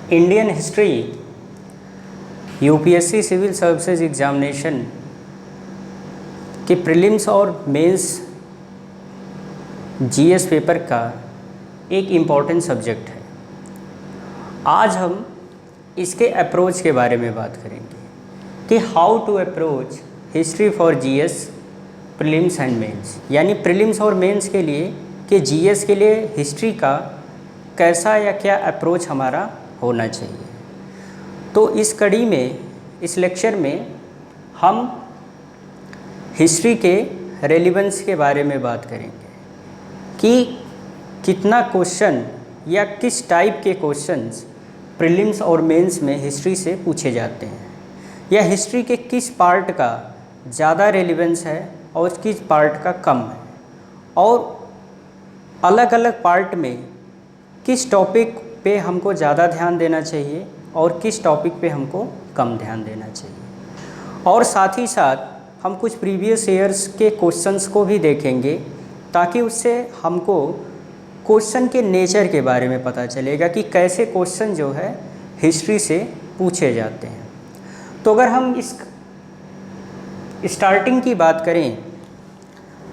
Indian history UPSC civil services examination के prelims और mains GS paper का एक इम्पॉर्टेंट सब्जेक्ट है। आज हम इसके अप्रोच के बारे में बात करेंगे कि how to approach history for GS prelims and mains, यानी प्रीलिम्स और मेंस के लिए कि जीएस के लिए हिस्ट्री का कैसा या क्या अप्रोच हमारा होना चाहिए। तो इस कड़ी में, इस लेक्चर में हम हिस्ट्री के रेलिवेंस के बारे में बात करेंगे कि कितना क्वेश्चन या किस टाइप के क्वेश्चंस प्रीलिम्स और मेंस में हिस्ट्री से पूछे जाते हैं, या हिस्ट्री के किस पार्ट का ज़्यादा रेलिवेंस है और किस पार्ट का कम है, और अलग अलग पार्ट में किस टॉपिक पे हमको ज़्यादा ध्यान देना चाहिए और किस टॉपिक पे हमको कम ध्यान देना चाहिए। और साथ ही साथ हम कुछ प्रीवियस ईयर्स के क्वेश्चंस को भी देखेंगे ताकि उससे हमको क्वेश्चन के नेचर के बारे में पता चलेगा कि कैसे क्वेश्चन जो है हिस्ट्री से पूछे जाते हैं। तो अगर हम इस स्टार्टिंग की बात करें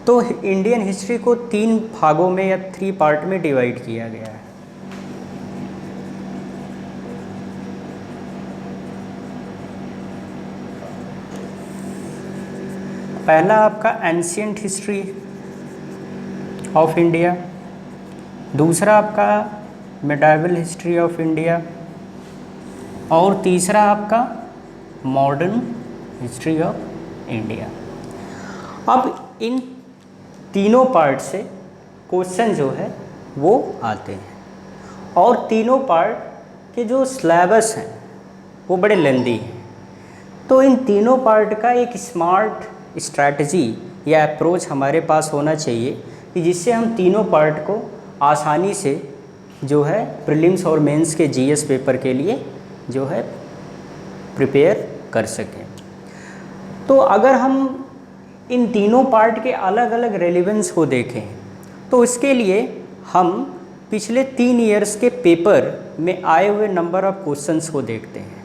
तो इंडियन हिस्ट्री को 3 भागों में या 3 पार्ट में डिवाइड किया गया है। पहला आपका एंशिएंट हिस्ट्री ऑफ इंडिया, दूसरा आपका मिडाइवल हिस्ट्री ऑफ इंडिया, और तीसरा आपका मॉडर्न हिस्ट्री ऑफ इंडिया। अब इन तीनों पार्ट से क्वेश्चन जो है वो आते हैं, और तीनों पार्ट के जो सिलेबस हैं वो बड़े लेंदी हैं। तो इन तीनों पार्ट का एक स्मार्ट स्ट्रैटेजी या अप्रोच हमारे पास होना चाहिए कि जिससे हम तीनों पार्ट को आसानी से जो है प्रीलिम्स और मेंस के जीएस पेपर के लिए जो है प्रिपेयर कर सकें। तो अगर हम इन तीनों पार्ट के अलग अलग रेलिवेंस को देखें तो इसके लिए हम पिछले 3 ईयर्स के पेपर में आए हुए नंबर ऑफ क्वेश्चंस को देखते हैं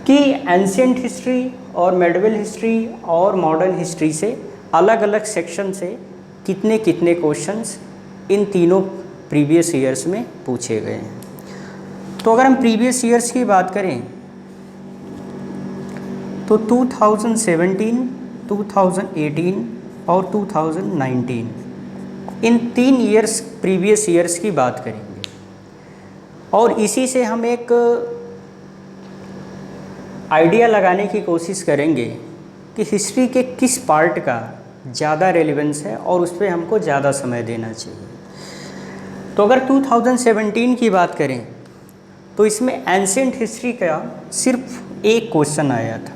कि एंशिएंट हिस्ट्री और मिडाइवल हिस्ट्री और मॉडर्न हिस्ट्री से अलग अलग सेक्शन से कितने कितने क्वेश्चंस इन तीनों प्रीवियस ईयर्स में पूछे गए हैं। तो अगर हम प्रीवियस ईयर्स की बात करें तो 2017, 2018 और 2019 इन 3 ईयर्स प्रीवियस ईयर्स की बात करेंगे, और इसी से हम एक आइडिया लगाने की कोशिश करेंगे कि हिस्ट्री के किस पार्ट का ज़्यादा रेलिवेंस है और उस पर हमको ज़्यादा समय देना चाहिए। तो अगर 2017 की बात करें तो इसमें एंशिएंट हिस्ट्री का सिर्फ एक क्वेश्चन आया था,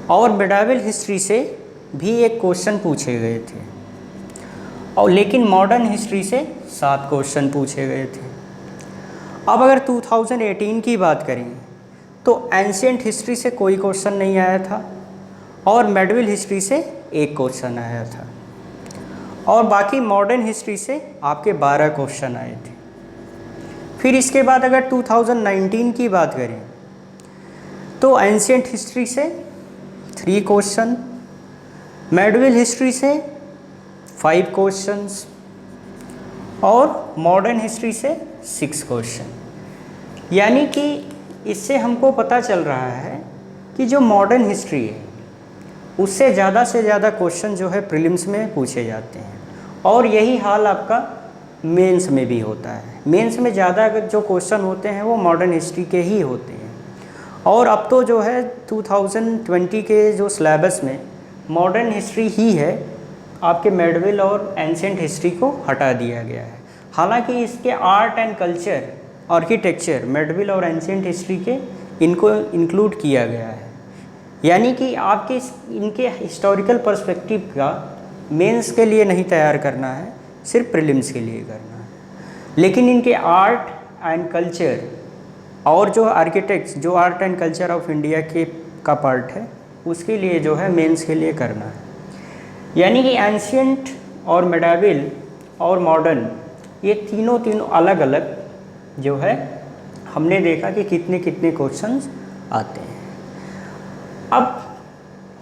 और मिडाइवल हिस्ट्री से भी एक क्वेश्चन पूछे गए थे, और लेकिन मॉडर्न हिस्ट्री से 7 क्वेश्चन पूछे गए थे। अब अगर 2018 की बात करें तो एंशिएंट हिस्ट्री से कोई क्वेश्चन नहीं आया था, और मिडाइवल हिस्ट्री से एक क्वेश्चन आया था, और बाकी मॉडर्न हिस्ट्री से आपके 12 क्वेश्चन आए थे। फिर इसके बाद अगर 2019 की बात करें तो एंशिएंट हिस्ट्री से 3 क्वेश्चन, मिडाइवल हिस्ट्री से 5 क्वेश्चंस, और मॉडर्न हिस्ट्री से 6 क्वेश्चन। यानी कि इससे हमको पता चल रहा है कि जो मॉडर्न हिस्ट्री है उससे ज़्यादा से ज़्यादा क्वेश्चन जो है प्रीलिम्स में पूछे जाते हैं, और यही हाल आपका मेंस में भी होता है। मेंस में ज़्यादा जो क्वेश्चन होते हैं वो मॉडर्न हिस्ट्री के ही होते हैं, और अब तो जो है 2020 के जो सिलेबस में मॉडर्न हिस्ट्री ही है, आपके मिडाइवल और एंशिएंट हिस्ट्री को हटा दिया गया है। हालांकि इसके art and culture, architecture, medieval और एंशिएंट हिस्ट्री के इनको इंक्लूड किया गया है। यानी कि आपके इनके हिस्टोरिकल पर्सपेक्टिव का मेंस के लिए नहीं तैयार करना है, सिर्फ प्रीलिम्स के लिए करना है। लेकिन इनके आर्ट एंड कल्चर और जो आर्किटेक्ट्स, जो art and culture of India के का पार्ट है, उसके लिए जो है मेंस के लिए करना है। यानी कि एंशिएंट और मिडाइवल और मॉडर्न, ये तीनों अलग अलग जो है हमने देखा कि कितने कितने क्वेश्चंस आते हैं। अब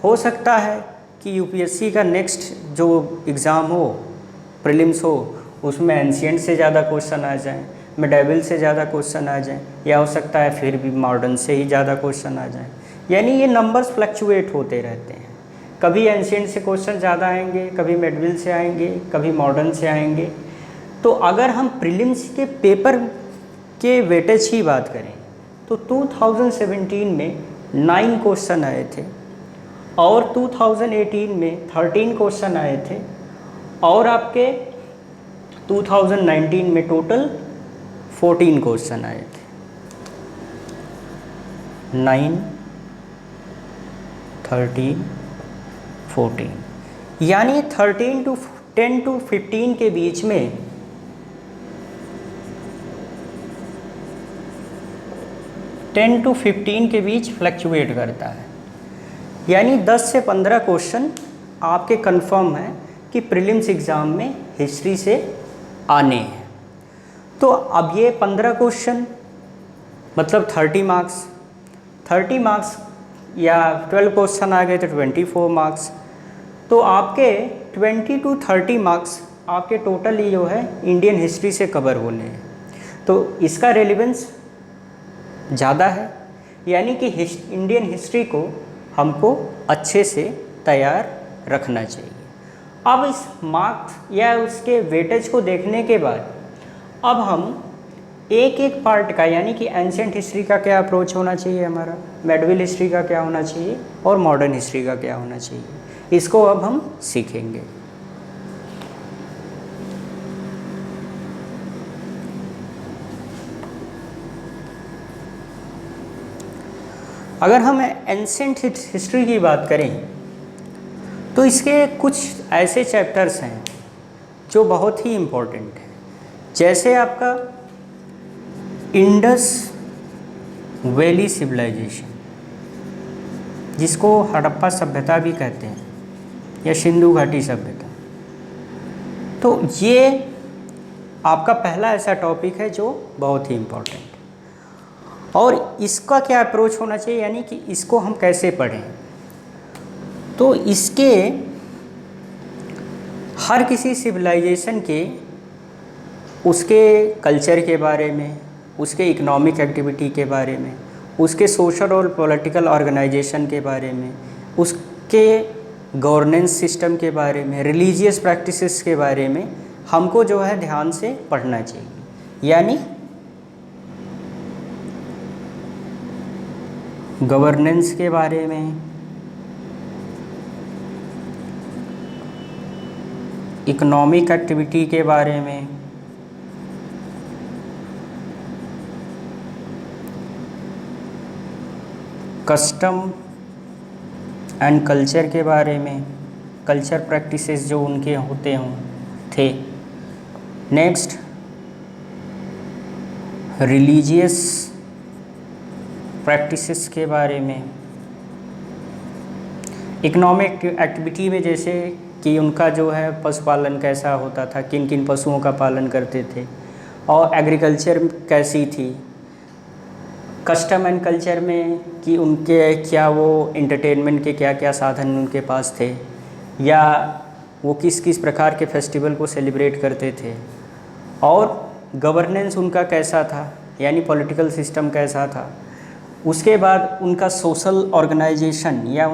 हो सकता है कि यूपीएससी का नेक्स्ट जो एग्ज़ाम हो, प्रीलिम्स हो, उसमें एंशिएंट से ज़्यादा क्वेश्चन आ जाएं, मेडिवल से ज़्यादा क्वेश्चन आ जाएं, या हो सकता है फिर भी मॉडर्न से ही ज़्यादा क्वेश्चन आ जाएं। यानी ये नंबर्स फ्लक्चुएट होते रहते हैं, कभी एंशिएंट से क्वेश्चन ज़्यादा आएंगे, कभी मेडिवल से आएंगे, कभी मॉडर्न से आएंगे। तो अगर हम प्रीलिम्स के पेपर के वेटेज की बात करें तो 2017 में 9 क्वेश्चन आए थे और 2018 में 13 क्वेश्चन आए थे, और आपके 2019 में टोटल 14 क्वेश्चन आए थे। 9, 13, 14, यानी 10 to 15 के बीच में 10 to 15 के बीच फ्लक्चुएट करता है। यानी 10 से 15 क्वेश्चन आपके कंफर्म है कि प्रीलिम्स एग्ज़ाम में हिस्ट्री से आने हैं। तो अब ये 15 क्वेश्चन मतलब 30 मार्क्स, 30 मार्क्स या 12 क्वेश्चन आ गए तो 24 मार्क्स। तो आपके 20 to 30 मार्क्स आपके टोटली जो है इंडियन हिस्ट्री से कवर होने हैं। तो इसका रेलिवेंस ज़्यादा है, यानी कि इंडियन हिस्ट्री को हमको अच्छे से तैयार रखना चाहिए। अब इस मार्क्स या उसके वेटेज को देखने के बाद अब हम एक एक पार्ट का, यानी कि एंशिएंट हिस्ट्री का क्या अप्रोच होना चाहिए हमारा, मेडिवल हिस्ट्री का क्या होना चाहिए और मॉडर्न हिस्ट्री का क्या होना चाहिए, इसको अब हम सीखेंगे। अगर हम एंशिएंट हिस्ट्री की बात करें तो इसके कुछ ऐसे चैप्टर्स हैं जो बहुत ही इम्पोर्टेंट हैं, जैसे आपका इंडस वैली सिविलाइजेशन, जिसको हड़प्पा सभ्यता भी कहते हैं या सिंधु घाटी सभ्यता। तो ये आपका पहला ऐसा टॉपिक है जो बहुत ही इम्पोर्टेंट, और इसका क्या अप्रोच होना चाहिए, यानी कि इसको हम कैसे पढ़ें। तो इसके हर किसी सिविलाइजेशन के उसके कल्चर के बारे में, उसके इकोनॉमिक एक्टिविटी के बारे में, उसके सोशल और पॉलिटिकल ऑर्गेनाइजेशन के बारे में, उसके गवर्नेंस सिस्टम के बारे में, रिलीजियस प्रैक्टिसेस के बारे में हमको जो है ध्यान से पढ़ना चाहिए। यानी गवर्नेंस के बारे में, इकोनॉमिक एक्टिविटी के बारे में, कस्टम एंड कल्चर के बारे में, कल्चर प्रैक्टिसेस जो उनके होते हों थे। नेक्स्ट रिलीजियस प्रैक्टिसेस के बारे में, इकोनॉमिक एक्टिविटी में जैसे कि उनका जो है पशुपालन कैसा होता था, किन किन पशुओं का पालन करते थे, और एग्रीकल्चर कैसी थी, कस्टम एंड कल्चर में कि उनके क्या वो एंटरटेनमेंट के क्या क्या साधन उनके पास थे, या वो किस किस प्रकार के फेस्टिवल को सेलिब्रेट करते थे, और गवर्नेंस उनका कैसा था, यानी पॉलिटिकल सिस्टम कैसा था। उसके बाद उनका सोशल ऑर्गेनाइजेशन या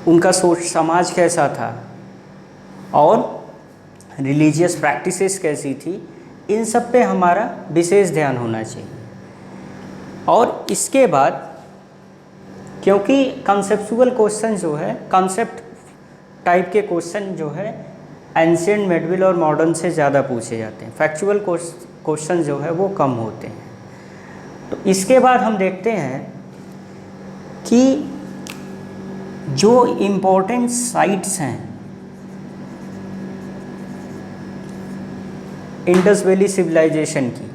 उनका समाज कैसा था, और रिलीजियस प्रैक्टिसेस कैसी थी, इन सब पे हमारा विशेष ध्यान होना चाहिए। और इसके बाद क्योंकि कॉन्सेप्चुअल क्वेश्चन जो है, कॉन्सेप्ट टाइप के क्वेश्चन जो है एंशिएंट, मेडिवल और मॉडर्न से ज़्यादा पूछे जाते हैं, फैक्चुअल क्वेश्चन जो है वो कम होते हैं। तो इसके बाद हम देखते हैं कि जो इम्पोर्टेंट साइट्स हैं इंडस वैली सिविलाइजेशन की,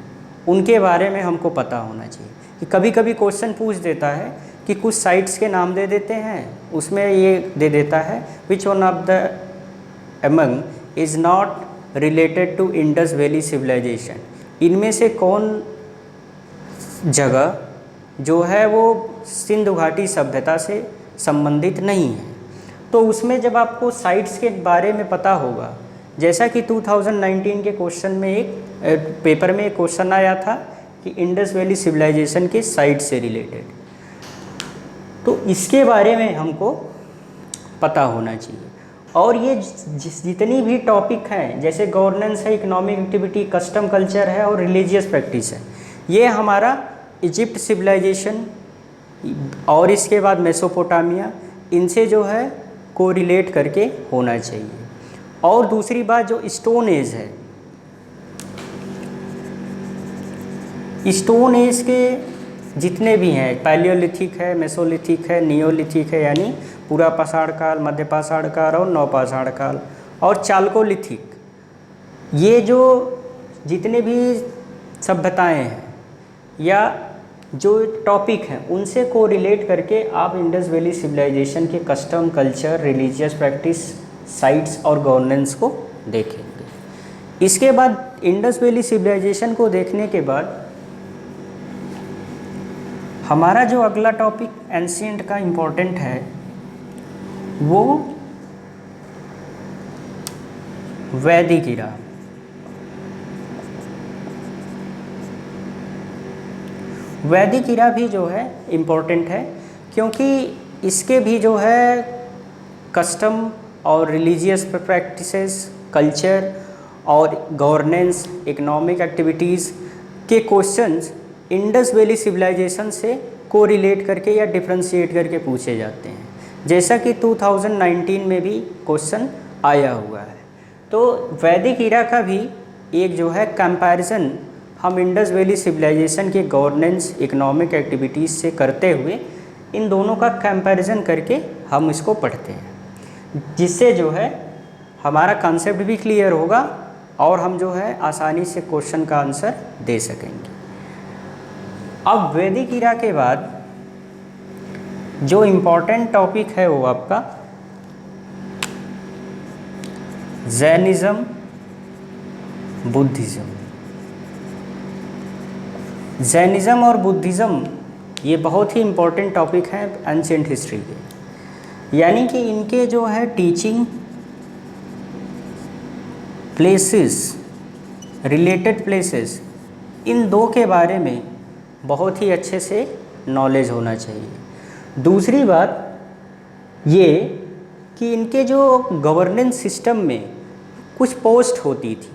उनके बारे में हमको पता होना चाहिए। कि कभी कभी क्वेश्चन पूछ देता है कि कुछ साइट्स के नाम दे देते हैं, उसमें ये दे देता है which one of the among is not related to Indus valley civilization, इनमें से कौन जगह जो है वो सिंधु घाटी सभ्यता से संबंधित नहीं है। तो उसमें जब आपको साइट्स के बारे में पता होगा, जैसा कि 2019 के क्वेश्चन में एक पेपर में एक क्वेश्चन आया था कि इंडस वैली सिविलाइजेशन के साइट से रिलेटेड, तो इसके बारे में हमको पता होना चाहिए। और ये जितनी भी टॉपिक हैं, जैसे गवर्नेंस है, इकोनॉमिक एक्टिविटी, कस्टम कल्चर है और रिलीजियस प्रैक्टिस है, ये हमारा इजिप्ट सिविलाइजेशन और इसके बाद मेसोपोटामिया, इनसे जो है कोरिलेट करके होना चाहिए। और दूसरी बात, जो स्टोन एज है, स्टोन एज के जितने भी हैं, पैलियोलिथिक है, मेसोलिथिक है, नियोलिथिक है, यानी पूरा पाषाण काल, मध्य पाषाण काल और नवपाषाण काल, और चाल्कोलिथिक, ये जो जितने भी सभ्यताएं हैं या जो टॉपिक हैं, उनसे कोरिलेट करके आप इंडस वैली सिविलाइजेशन के custom, culture, religious practice, sites और गवर्नेंस को देखेंगे। इसके बाद इंडस वैली सिविलाइजेशन को देखने के बाद हमारा जो अगला टॉपिक एंशिएंट का इम्पोर्टेंट है, वो वैदिक इरा। वैदिक इरा भी जो है इम्पोर्टेंट है, क्योंकि इसके भी जो है कस्टम और रिलीजियस प्रैक्टिसेस, कल्चर और गवर्नेंस, इकोनॉमिक एक्टिविटीज़ के क्वेश्चंस इंडस वैली सिविलाइजेशन से कोरिलेट करके या डिफ्रेंशिएट करके पूछे जाते हैं, जैसा कि 2019 में भी क्वेश्चन आया हुआ है। तो वैदिक इरा का भी एक जो है कंपैरिजन हम इंडस वैली सिविलाइजेशन के गवर्नेंस, इकोनॉमिक एक्टिविटीज़ से करते हुए इन दोनों का कंपैरिजन करके हम इसको पढ़ते हैं, जिससे जो है हमारा कॉन्सेप्ट भी क्लियर होगा और हम जो है आसानी से क्वेश्चन का आंसर दे सकेंगे। अब वैदिक इरा के बाद जो इम्पोर्टेंट टॉपिक है वो आपका जैनिज़्म, बुद्धिज़्म। जैनिज़्म और बुद्धिज़्म ये बहुत ही इम्पोर्टेंट टॉपिक हैं एंशिएंट हिस्ट्री के, यानी कि इनके जो है टीचिंग प्लेसेस, रिलेटेड प्लेसेस, इन दो के बारे में बहुत ही अच्छे से नॉलेज होना चाहिए। दूसरी बात ये कि इनके जो गवर्नेंस सिस्टम में कुछ पोस्ट होती थी,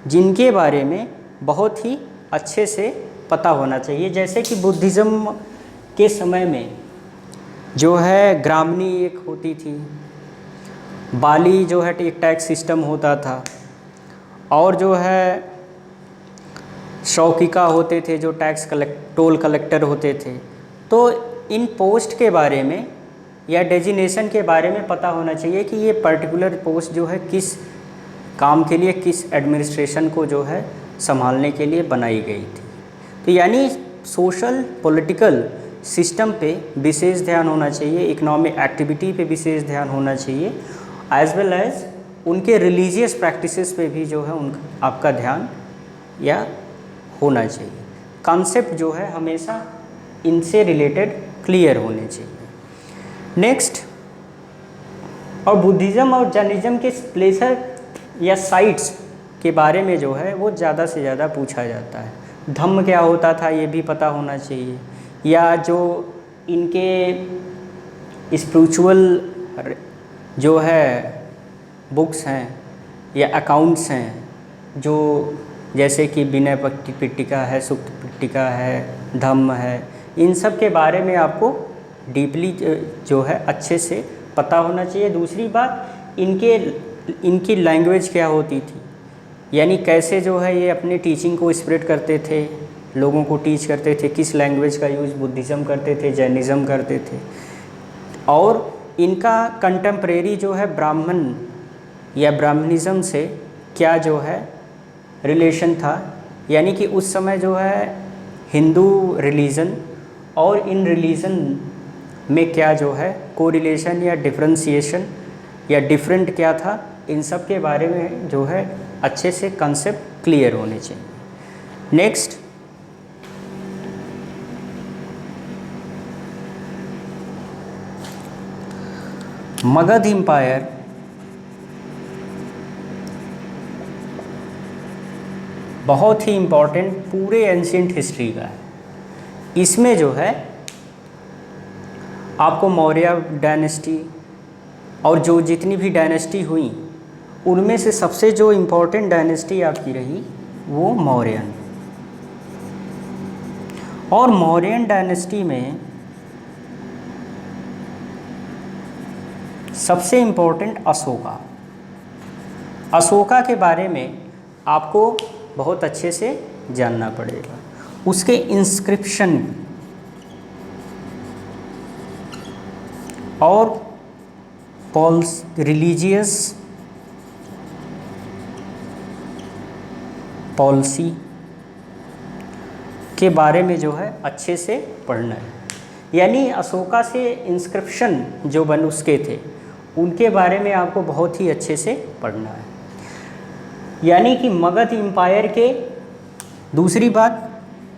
जिनके बारे में बहुत ही अच्छे से पता होना चाहिए। जैसे कि बुद्धिज़्म के समय में जो है ग्रामनी एक होती थी, बाली जो है एक टैक्स सिस्टम होता था, और जो है शौकिका होते थे जो टोल कलेक्टर होते थे। तो इन पोस्ट के बारे में या डेजिनेशन के बारे में पता होना चाहिए कि ये पर्टिकुलर पोस्ट जो है किस काम के लिए, किस एडमिनिस्ट्रेशन को जो है संभालने के लिए बनाई गई थी। तो यानी सोशल पॉलिटिकल सिस्टम पे विशेष ध्यान होना चाहिए, इकोनॉमिक एक्टिविटी पे विशेष ध्यान होना चाहिए, एज वेल एज उनके रिलीजियस प्रैक्टिसेस पे भी जो है आपका ध्यान या होना चाहिए। कॉन्सेप्ट जो है हमेशा इनसे रिलेटेड क्लियर होने चाहिए। नेक्स्ट, और बुद्धिज़्म और जैनिज़्म के प्लेसर या साइट्स के बारे में जो है वो ज़्यादा से ज़्यादा पूछा जाता है। धम्म क्या होता था ये भी पता होना चाहिए, या जो इनके स्पिरिचुअल जो है बुक्स हैं या अकाउंट्स हैं, जो जैसे कि विनय पिटका है, सुक्त पिटका है, धम्म है, इन सब के बारे में आपको डीपली जो है अच्छे से पता होना चाहिए। दूसरी बात, इनकी लैंग्वेज क्या होती थी, यानी कैसे जो है ये अपने टीचिंग को स्प्रेड करते थे, लोगों को टीच करते थे, किस लैंग्वेज का यूज़ बुद्धिज़्म करते थे, जैनिज़्म करते थे, और इनका कंटेम्प्रेरी जो है ब्राह्मण या ब्राह्मणिज़्म से क्या जो है रिलेशन था, यानी कि उस समय जो है हिंदू रिलीजन और इन रिलीजन में क्या जो है कोरिलेशन या डिफरेंशिएशन या डिफरेंट क्या था, इन सब के बारे में जो है अच्छे से कंसेप्ट क्लियर होने चाहिए। नेक्स्ट, मगध एम्पायर बहुत ही इम्पोर्टेंट पूरे एंशिएंट हिस्ट्री का है। इसमें जो है आपको मौर्य डायनेस्टी और जो जितनी भी डायनेस्टी हुई उनमें से सबसे जो इम्पोर्टेंट डायनेस्टी आपकी रही वो मौर्यन। और मौर्यन डायनेस्टी में सबसे इम्पोर्टेंट अशोका। अशोका के बारे में आपको बहुत अच्छे से जानना पड़ेगा। उसके इंस्क्रिप्शन और रिलीजियस पॉलिसी के बारे में जो है अच्छे से पढ़ना है। यानी अशोका से इंस्क्रिप्शन जो बन उसके थे उनके बारे में आपको बहुत ही अच्छे से पढ़ना है। यानी कि मगध एम्पायर के, दूसरी बात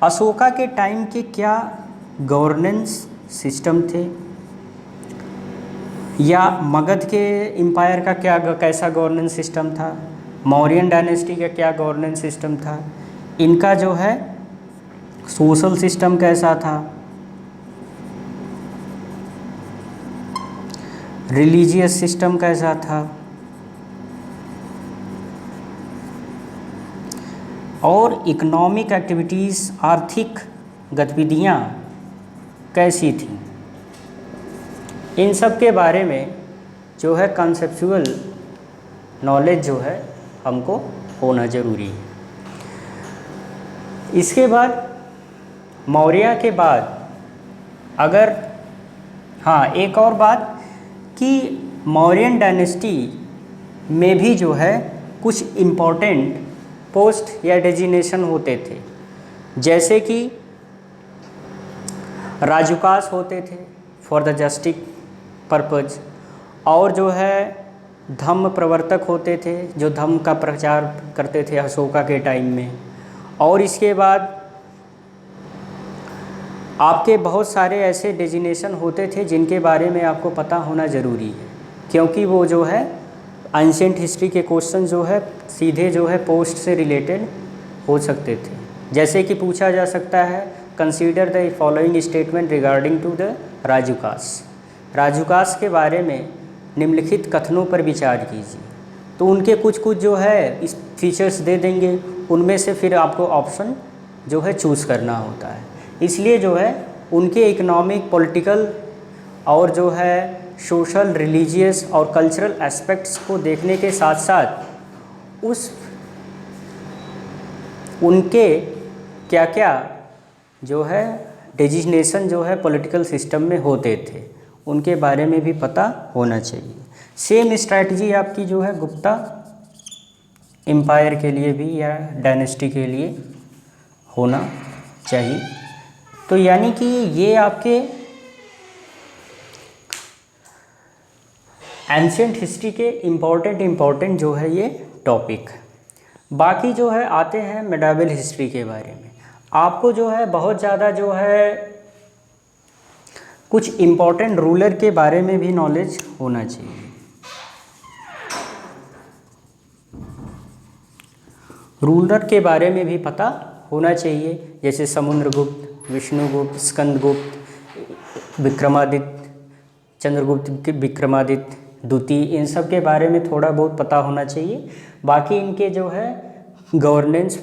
अशोका के टाइम के क्या गवर्नेंस सिस्टम थे, या मगध के एम्पायर का क्या कैसा गवर्नेंस सिस्टम था, मौर्यन डायनेस्टी का क्या गवर्नेंस सिस्टम था, इनका जो है सोशल सिस्टम कैसा था, रिलीजियस सिस्टम कैसा था, और इकोनॉमिक एक्टिविटीज़ आर्थिक गतिविधियाँ कैसी थी, इन सब के बारे में जो है कॉन्सेप्चुअल नॉलेज जो है हमको होना ज़रूरी है। इसके बाद मौर्य के बाद अगर हाँ एक और बात कि मौर्यन डायनेस्टी में भी जो है कुछ इम्पोर्टेंट पोस्ट या डेजिग्नेशन होते थे, जैसे कि राजुकास होते थे फॉर द जस्टिस पर्पज, और जो है धम्म प्रवर्तक होते थे जो धम्म का प्रचार करते थे अशोका के टाइम में। और इसके बाद आपके बहुत सारे ऐसे डेजिग्नेशन होते थे जिनके बारे में आपको पता होना ज़रूरी है, क्योंकि वो जो है एंशिएंट हिस्ट्री के क्वेश्चन जो है सीधे जो है पोस्ट से रिलेटेड हो सकते थे। जैसे कि पूछा जा सकता है consider the following statement regarding to the राजुकास। राजुकास के बारे में निम्नलिखित कथनों पर विचार कीजिए। तो उनके कुछ जो है इस फीचर्स दे देंगे, उनमें से फिर आपको ऑप्शन जो है चूज़ करना होता है। इसलिए जो है उनके इकोनॉमिक, पॉलिटिकल और जो है सोशल, रिलीजियस और कल्चरल एस्पेक्ट्स को देखने के साथ साथ उनके क्या क्या जो है डेजिग्नेशन जो है पॉलिटिकल सिस्टम में होते थे उनके बारे में भी पता होना चाहिए। सेम स्ट्रैटेजी आपकी जो है गुप्ता एम्पायर के लिए भी या डायनेस्टी के लिए होना चाहिए। तो यानी कि ये आपके एंशिएंट हिस्ट्री के इम्पोर्टेंट जो है ये टॉपिक। बाकी जो है आते हैं मेडावल हिस्ट्री के बारे में। आपको जो है बहुत ज़्यादा जो है कुछ इम्पोर्टेंट रूलर के बारे में भी नॉलेज होना चाहिए। रूलर के बारे में भी पता होना चाहिए, जैसे समुद्रगुप्त, विष्णुगुप्त, स्कंदगुप्त, विक्रमादित्य, चंद्रगुप्त विक्रमादित्य द्वितीय, इन सब के बारे में थोड़ा बहुत पता होना चाहिए। बाकी इनके जो है governance,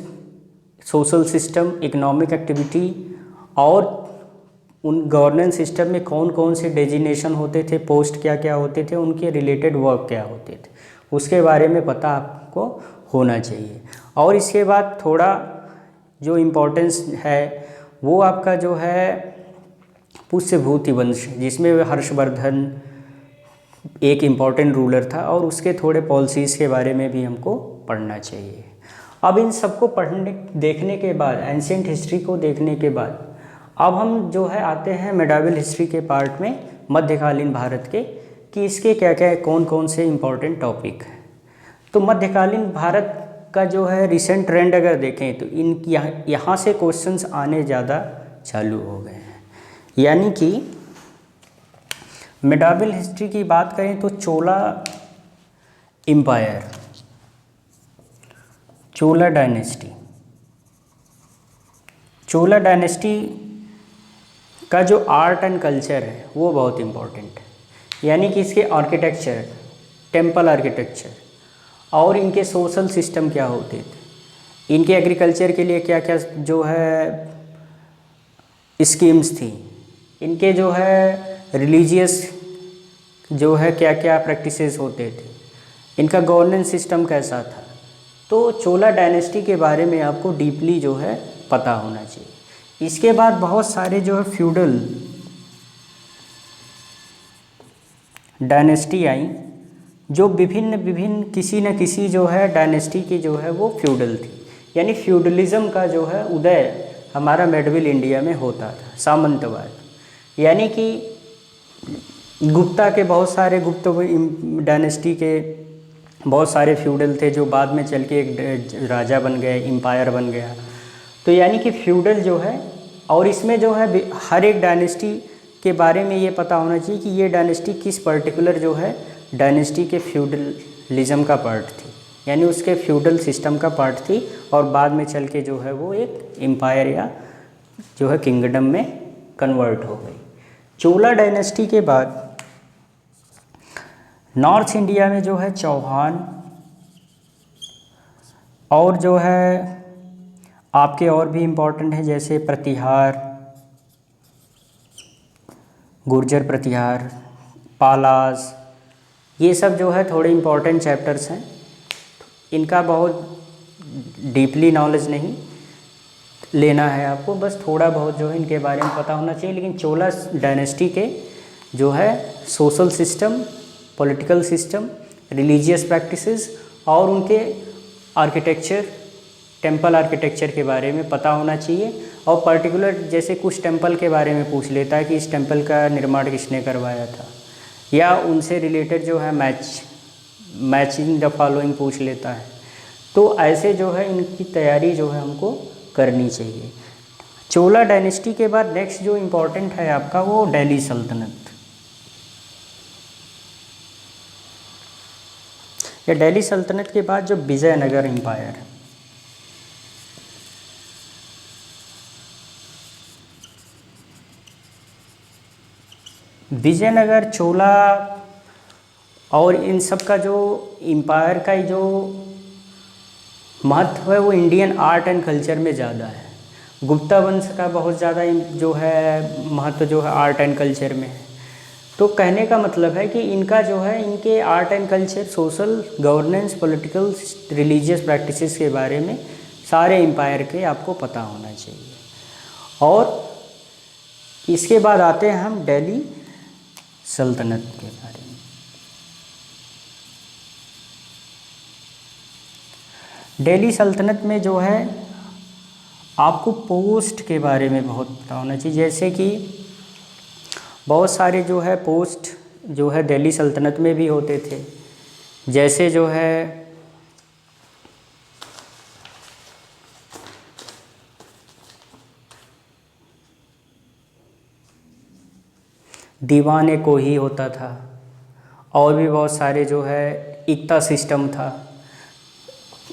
social system, economic activity और उन गवर्नेंस सिस्टम में कौन कौन से डेजिग्नेशन होते थे, पोस्ट क्या क्या होते थे, उनके रिलेटेड वर्क क्या होते थे, उसके बारे में पता आपको होना चाहिए। और इसके बाद थोड़ा जो इम्पोर्टेंस है वो आपका जो है पुष्यभूति वंश, जिसमें हर्षवर्धन एक इम्पॉर्टेंट रूलर था और उसके थोड़े पॉलिसीज़ के बारे में भी हमको पढ़ना चाहिए। अब इन सबको पढ़ने देखने के बाद, एंशिएंट हिस्ट्री को देखने के बाद, अब हम जो है आते हैं मेडावल हिस्ट्री के पार्ट में, मध्यकालीन भारत के, कि इसके क्या क्या कौन कौन से इम्पॉर्टेंट टॉपिक हैं। तो मध्यकालीन भारत का जो है रिसेंट ट्रेंड अगर देखें तो इन यहाँ से क्वेश्चंस आने ज़्यादा चालू हो गए हैं। यानी कि मेडावल हिस्ट्री की बात करें तो चोला एम्पायर, चोला डायनेस्टी, चोला डायनेस्टी का जो आर्ट एंड कल्चर है वो बहुत इम्पोर्टेंट है। यानी कि इसके आर्किटेक्चर, टेम्पल आर्किटेक्चर और इनके सोशल सिस्टम क्या होते थे, इनके एग्रीकल्चर के लिए क्या क्या जो है स्कीम्स थी, इनके जो है रिलीजियस जो है क्या क्या प्रैक्टिसेस होते थे, इनका गवर्नेंस सिस्टम कैसा था। तो चोला डायनेस्टी के बारे में आपको डीपली जो है पता होना चाहिए। इसके बाद बहुत सारे जो है फ्यूडल डायनेस्टी आई, जो विभिन्न विभिन्न किसी न किसी जो है डायनेस्टी की जो है वो फ्यूडल थी। यानी फ्यूडलिज्म का जो है उदय हमारा मेडीवल इंडिया में होता था, सामंतवाद। यानी कि गुप्ता के बहुत सारे गुप्त डायनेस्टी के बहुत सारे फ्यूडल थे जो बाद में चल के एक राजा बन गए, एम्पायर बन गया। तो यानी कि फ्यूडल जो है, और इसमें जो है हर एक डायनेस्टी के बारे में ये पता होना चाहिए कि ये डायनेस्टी किस पर्टिकुलर जो है डायनेस्टी के फ्यूडलिज्म का पार्ट थी, यानी उसके फ्यूडल सिस्टम का पार्ट थी, और बाद में चल के जो है वो एक एम्पायर या जो है किंगडम में कन्वर्ट हो गई। चोला डायनेस्टी के बाद नॉर्थ इंडिया में जो है चौहान और जो है आपके और भी इम्पोर्टेंट है, जैसे प्रतिहार, गुर्जर प्रतिहार, पालाज, ये सब जो है थोड़े इम्पोर्टेंट चैप्टर्स हैं। इनका बहुत डीपली नॉलेज नहीं लेना है आपको, बस थोड़ा बहुत जो है इनके बारे में पता होना चाहिए। लेकिन चोला डायनेस्टी के जो है social system, political system, religious practices और उनके आर्किटेक्चर, टेम्पल आर्किटेक्चर के बारे में पता होना चाहिए। और पर्टिकुलर जैसे कुछ टेम्पल के बारे में पूछ लेता है कि इस टेम्पल का निर्माण किसने करवाया था, या उनसे रिलेटेड जो है मैचिंग द फॉलोइंग पूछ लेता है। तो ऐसे जो है इनकी तैयारी जो है हमको करनी चाहिए। चोला डायनेस्टी के बाद नेक्स्ट जो इम्पोर्टेंट है आपका वो दिल्ली सल्तनत। या दिल्ली सल्तनत के बाद जो विजयनगर एम्पायर, विजयनगर, चोला और इन सब का जो एम्पायर का जो महत्व है वो इंडियन आर्ट एंड कल्चर में ज़्यादा है। गुप्ता वंश का बहुत ज़्यादा जो है महत्व जो है आर्ट एंड कल्चर में है। तो कहने का मतलब है कि इनका जो है इनके art and culture, social, governance, political, religious practices के बारे में सारे एम्पायर के आपको पता होना चाहिए। और इसके बाद आते हैं हम दिल्ली सल्तनत के बारे में। दिल्ली सल्तनत में जो है आपको पोस्ट के बारे में बहुत पता होना चाहिए। जैसे कि बहुत सारे जो है पोस्ट जो है दिल्ली सल्तनत में भी होते थे, जैसे जो है दीवाने को ही होता था, और भी बहुत सारे जो है इक्ता सिस्टम था,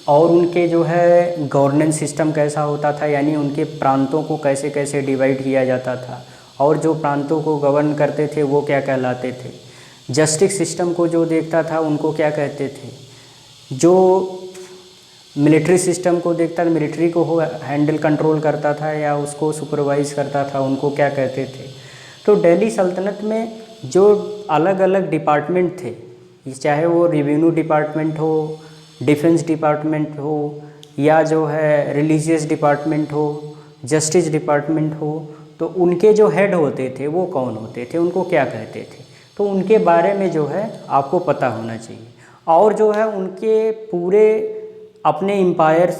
और उनके जो है गवर्नेंस सिस्टम कैसा होता था, यानी उनके प्रांतों को कैसे कैसे डिवाइड किया जाता था, और जो प्रांतों को गवर्न करते थे वो क्या कहलाते थे, जस्टिस सिस्टम को जो देखता था उनको क्या कहते थे, जो मिलिट्री सिस्टम को देखता था, मिलिट्री को हैंडल कंट्रोल करता था या उसको सुपरवाइज़ करता था, उनको क्या कहते थे। तो दिल्ली सल्तनत में जो अलग अलग डिपार्टमेंट थे, चाहे वो रेवेन्यू डिपार्टमेंट हो, डिफेंस डिपार्टमेंट हो, या जो है रिलीजियस डिपार्टमेंट हो, जस्टिस डिपार्टमेंट हो, तो उनके जो हेड होते थे वो कौन होते थे, उनको क्या कहते थे, तो उनके बारे में जो है आपको पता होना चाहिए। और जो है उनके पूरे अपने एम्पायर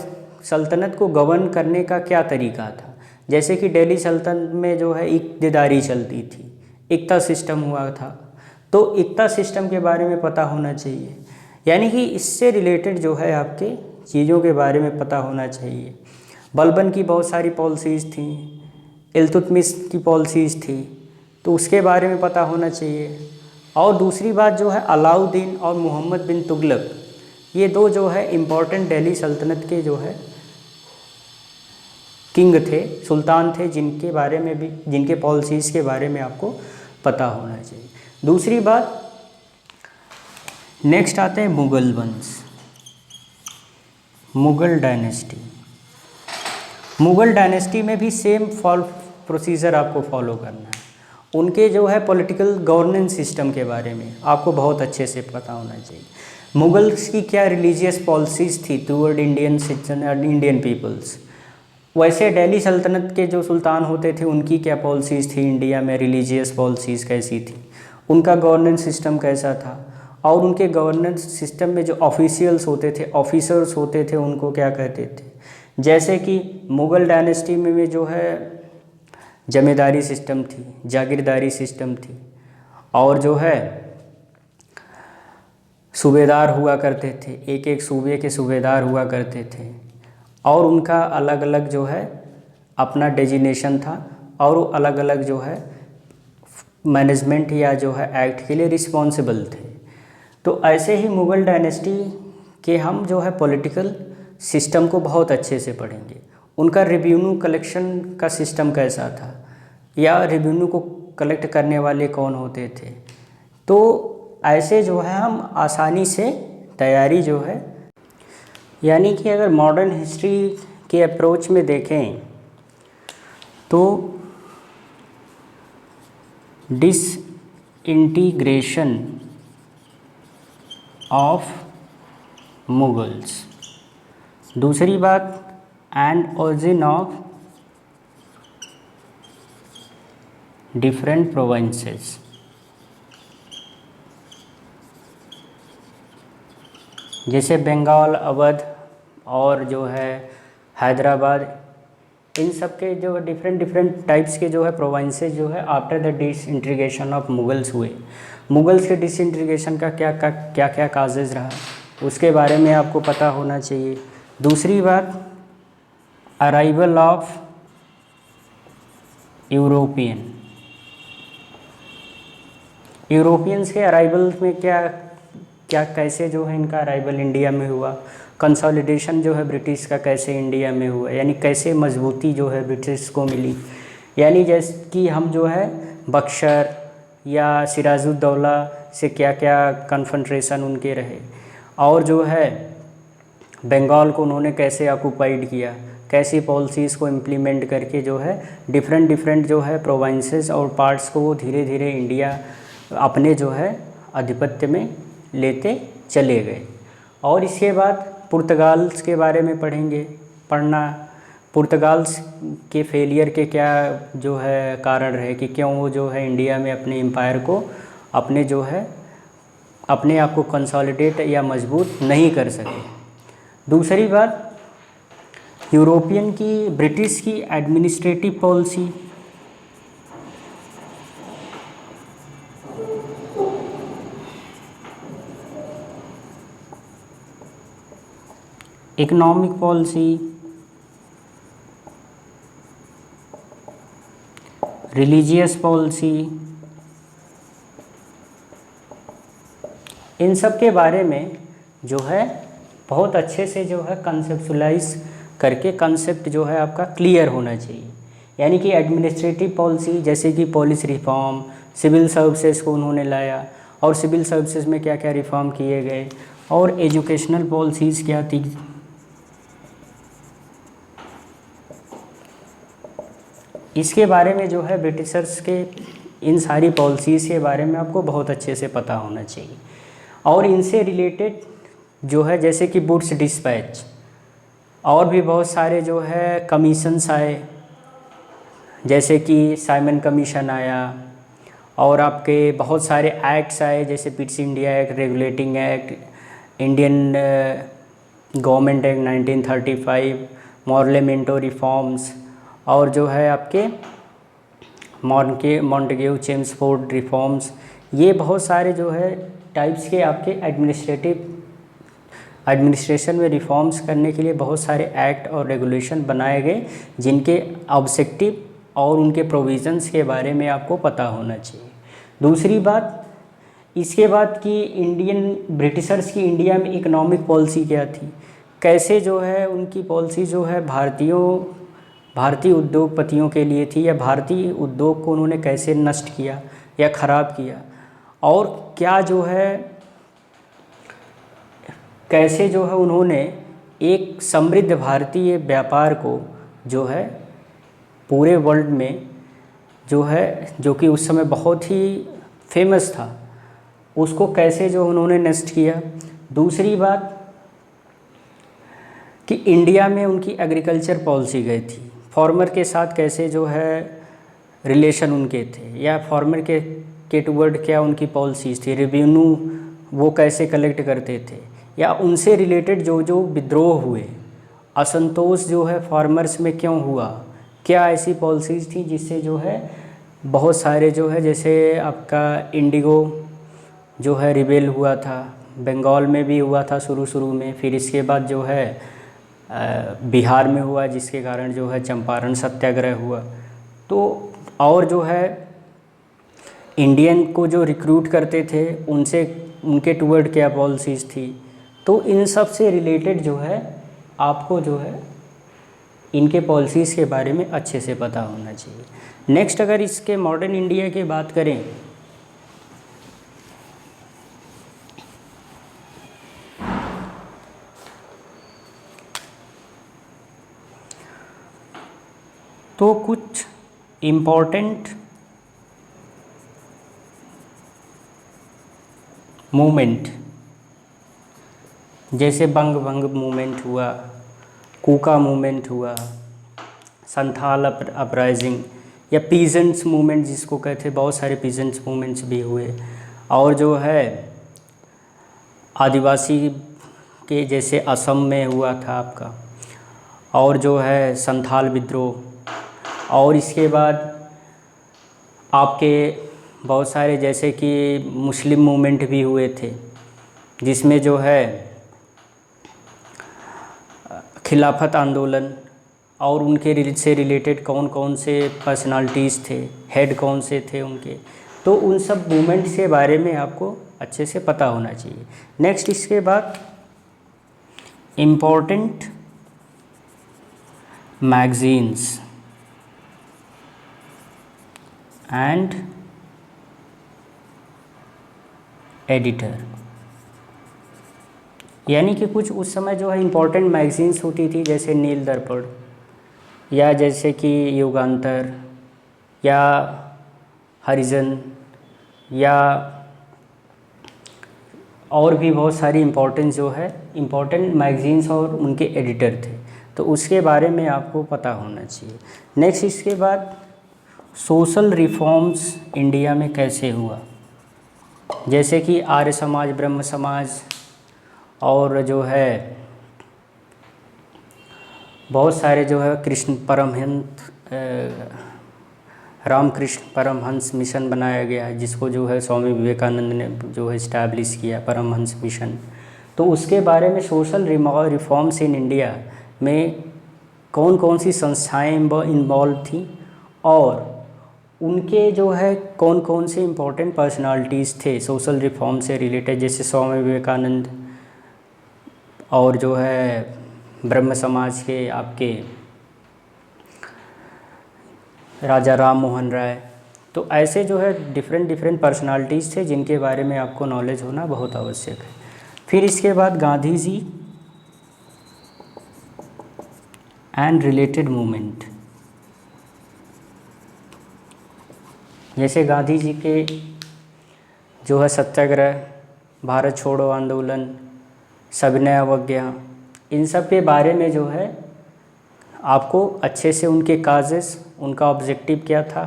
सल्तनत को गवर्न करने का क्या तरीका था। जैसे कि दिल्ली सल्तनत में जो है इक़्तिदारी चलती थी, इक्ता सिस्टम हुआ था, तो इक्ता सिस्टम के बारे में पता होना चाहिए। यानी कि इससे रिलेटेड जो है आपके चीज़ों के बारे में पता होना चाहिए। बलबन की बहुत सारी पॉलिसीज़ थी, इल्तुतमिश की पॉलिसीज़ थी, तो उसके बारे में पता होना चाहिए। और दूसरी बात जो है अलाउद्दीन और मोहम्मद बिन तुगलक, ये दो जो है इम्पोर्टेंट दिल्ली सल्तनत के जो है किंग थे, सुल्तान थे, जिनके बारे में भी, जिनके पॉलिसीज़ के बारे में आपको पता होना चाहिए। दूसरी बात, नेक्स्ट आते हैं मुग़ल वंश, मुग़ल डायनेस्टी। मुग़ल डायनेस्टी में भी सेम प्रोसीजर आपको फॉलो करना है। उनके जो है पॉलिटिकल गवर्नेंस सिस्टम के बारे में आपको बहुत अच्छे से पता होना चाहिए। मुग़ल्स की क्या रिलीजियस पॉलिसीज़ थी टूवर्ड इंडियन सिटीजन और इंडियन पीपल्स, वैसे दिल्ली सल्तनत के जो सुल्तान होते थे उनकी क्या पॉलिसीज़ थी इंडिया में, रिलीजियस पॉलिसीज़ कैसी थी, उनका गवर्नेंस सिस्टम कैसा था, और उनके गवर्नेंस सिस्टम में जो ऑफिशियल्स होते थे, ऑफिसर्स होते थे, उनको क्या कहते थे। जैसे कि मुग़ल डायनेस्टी में जो है जमींदारी सिस्टम थी, जागीरदारी सिस्टम थी, और जो है सूबेदार हुआ करते थे, एक एक सूबे के सूबेदार हुआ करते थे, और उनका अलग अलग जो है अपना डेजिग्नेशन था, और वो अलग अलग जो है मैनेजमेंट या जो है एक्ट के लिए रिस्पॉन्सिबल थे। तो ऐसे ही मुग़ल डायनेस्टी के हम जो है पॉलिटिकल सिस्टम को बहुत अच्छे से पढ़ेंगे। उनका रेवेन्यू कलेक्शन का सिस्टम कैसा था, या रेवेन्यू को कलेक्ट करने वाले कौन होते थे। तो ऐसे जो है हम आसानी से तैयारी जो है, यानी कि अगर मॉडर्न हिस्ट्री के अप्रोच में देखें तो डिसइंटीग्रेशन ऑफ मुगल्स, दूसरी बात and origin of different provinces, जैसे बंगाल, अवध और जो है हैदराबाद, इन सब के जो डिफरेंट टाइप्स के जो है प्रोविंसेस जो है after the disintegration of Mughals हुए। मुगल्स के डिसइंटीग्रेशन का क्या काजेज़ रहा, उसके बारे में आपको पता होना चाहिए। दूसरी बात, अराइवल ऑफ यूरोपियंस के अराइवल में क्या कैसे जो है इनका अराइवल इंडिया में हुआ, कंसोलिडेशन जो है ब्रिटिश का कैसे इंडिया में हुआ, यानी कैसे मजबूती जो है ब्रिटिश को मिली, यानी जैसे कि हम जो है बक्सर या सिराजुद्दौला से क्या कन्फेडरेशन उनके रहे, और जो है बंगाल को उन्होंने कैसे ऑक्युपाइड किया, कैसी पॉलिसीज़ को इम्प्लीमेंट करके जो है डिफरेंट जो है प्रोविंसेस और पार्ट्स को वो धीरे धीरे इंडिया अपने जो है आधिपत्य में लेते चले गए। और इसके बाद पुर्तगाल्स के बारे में पढ़ना, पुर्तगाल्स के फेलियर के क्या जो है कारण रहे कि क्यों वो जो है इंडिया में अपने एम्पायर को अपने जो है अपने आप को कंसोलिडेट या मजबूत नहीं कर सके। दूसरी बात, यूरोपियन की ब्रिटिश की administrative policy, economic policy, religious policy, इन सब के बारे में जो है बहुत अच्छे से जो है कंसेप्चुलाइज करके कंसेप्ट जो है आपका क्लियर होना चाहिए। यानी कि एडमिनिस्ट्रेटिव पॉलिसी जैसे कि पुलिस रिफॉर्म, सिविल सर्विसेज को उन्होंने लाया, और सिविल सर्विसेज में क्या क्या रिफॉर्म किए गए, और एजुकेशनल पॉलिसीज़ क्या थी, इसके बारे में जो है ब्रिटिशर्स के इन सारी पॉलिसीज़ के बारे में आपको बहुत अच्छे से पता होना चाहिए। और इनसे रिलेटेड जो है जैसे कि वुड्स डिस्पैच, और भी बहुत सारे जो है कमीशंस आए, जैसे कि साइमन कमीशन आया, और आपके बहुत सारे एक्ट्स आए जैसे Pitt's India act, regulating act, Indian government act 1935, Morley Minto reforms, और जो है आपके मॉन्टेग्यू चेम्सफोर्ड रिफॉर्म्स, ये बहुत सारे जो है टाइप्स के आपके एडमिनिस्ट्रेशन में रिफॉर्म्स करने के लिए बहुत सारे एक्ट और रेगुलेशन बनाए गए, जिनके ऑब्जेक्टिव और उनके प्रोविज़न्स के बारे में आपको पता होना चाहिए। दूसरी बात, इसके बाद की ब्रिटिशर्स की इंडिया में इकोनॉमिक पॉलिसी क्या थी, कैसे जो है उनकी पॉलिसी जो है भारतीय उद्योगपतियों के लिए थी, या भारतीय उद्योग को उन्होंने कैसे नष्ट किया या ख़राब किया, और क्या जो है कैसे जो है उन्होंने एक समृद्ध भारतीय व्यापार को जो है पूरे वर्ल्ड में जो कि उस समय बहुत ही फेमस था, उसको कैसे जो उन्होंने नष्ट किया। दूसरी बात कि इंडिया में उनकी एग्रीकल्चर पॉलिसी गई थी, फार्मर के साथ कैसे जो है रिलेशन उनके थे, या फार्मर के टुवर्ड क्या उनकी पॉलिसीज़ थी, रेवेन्यू वो कैसे कलेक्ट करते थे, या उनसे रिलेटेड जो विद्रोह हुए, असंतोष जो है फार्मर्स में क्यों हुआ, क्या ऐसी पॉलिसीज़ थी जिससे जो है बहुत सारे जो है, जैसे आपका इंडिगो जो है रिबेल हुआ था, बंगाल में भी हुआ था शुरू में, फिर इसके बाद जो है बिहार में हुआ, जिसके कारण जो है चंपारण सत्याग्रह हुआ। तो और जो है इंडियन को जो रिक्रूट करते थे उनके टुवर्ड क्या पॉलिसीज़ थी। तो इन सब से रिलेटेड जो है आपको जो है इनके पॉलिसीज़ के बारे में अच्छे से पता होना चाहिए। नेक्स्ट अगर इसके मॉडर्न इंडिया की बात करें तो कुछ इम्पोर्टेंट मूवमेंट जैसे बंग मूवमेंट हुआ, कूका मूवमेंट हुआ, संथाल अपराइजिंग या पीजेंट्स मूवमेंट जिसको कहते हैं, बहुत सारे पीजेंट्स मूवमेंट्स भी हुए, और जो है आदिवासी के जैसे असम में हुआ था आपका, और जो है संथाल विद्रोह, और इसके बाद आपके बहुत सारे जैसे कि मुस्लिम मूवमेंट भी हुए थे, जिसमें जो है खिलाफत आंदोलन और उनके से रिलेटेड कौन कौन से पर्सनालिटीज़ थे, हेड कौन से थे उनके, तो उन सब मूवमेंट्स के बारे में आपको अच्छे से पता होना चाहिए। नेक्स्ट इसके बाद इम्पोर्टेंट मैगज़ीन्स एंड एडिटर, यानी कि कुछ उस समय जो है इम्पोर्टेंट मैगज़ीन्स होती थी, जैसे नील दर्पण, या जैसे कि युगांतर, या हरिजन, या और भी बहुत सारी इम्पोर्टेंट मैगज़ीन्स और उनके एडिटर थे, तो उसके बारे में आपको पता होना चाहिए। नेक्स्ट इसके बाद सोशल रिफॉर्म्स इंडिया में कैसे हुआ, जैसे कि आर्य समाज, ब्रह्म समाज, और जो है बहुत सारे जो है रामकृष्ण परमहंस मिशन बनाया गया है, जिसको जो है स्वामी विवेकानंद ने जो है इस्टेब्लिश किया, परमहंस मिशन। तो उसके बारे में सोशल रिफॉर्म्स इन इंडिया में कौन कौन सी संस्थाएं इन्वॉल्व थी, और उनके जो है कौन कौन से इम्पोर्टेंट पर्सनालिटीज़ थे सोशल रिफॉर्म से रिलेटेड, जैसे स्वामी विवेकानंद, और जो है ब्रह्म समाज के आपके राजा राम मोहन राय। तो ऐसे जो है डिफरेंट पर्सनालिटीज़ थे जिनके बारे में आपको नॉलेज होना बहुत आवश्यक है। फिर इसके बाद Gandhi ji and related movement, जैसे गांधी जी के जो है सत्याग्रह, भारत छोड़ो आंदोलन, सविनय अवज्ञा, इन सब के बारे में जो है आपको अच्छे से उनके काजेस, उनका ऑब्जेक्टिव क्या था,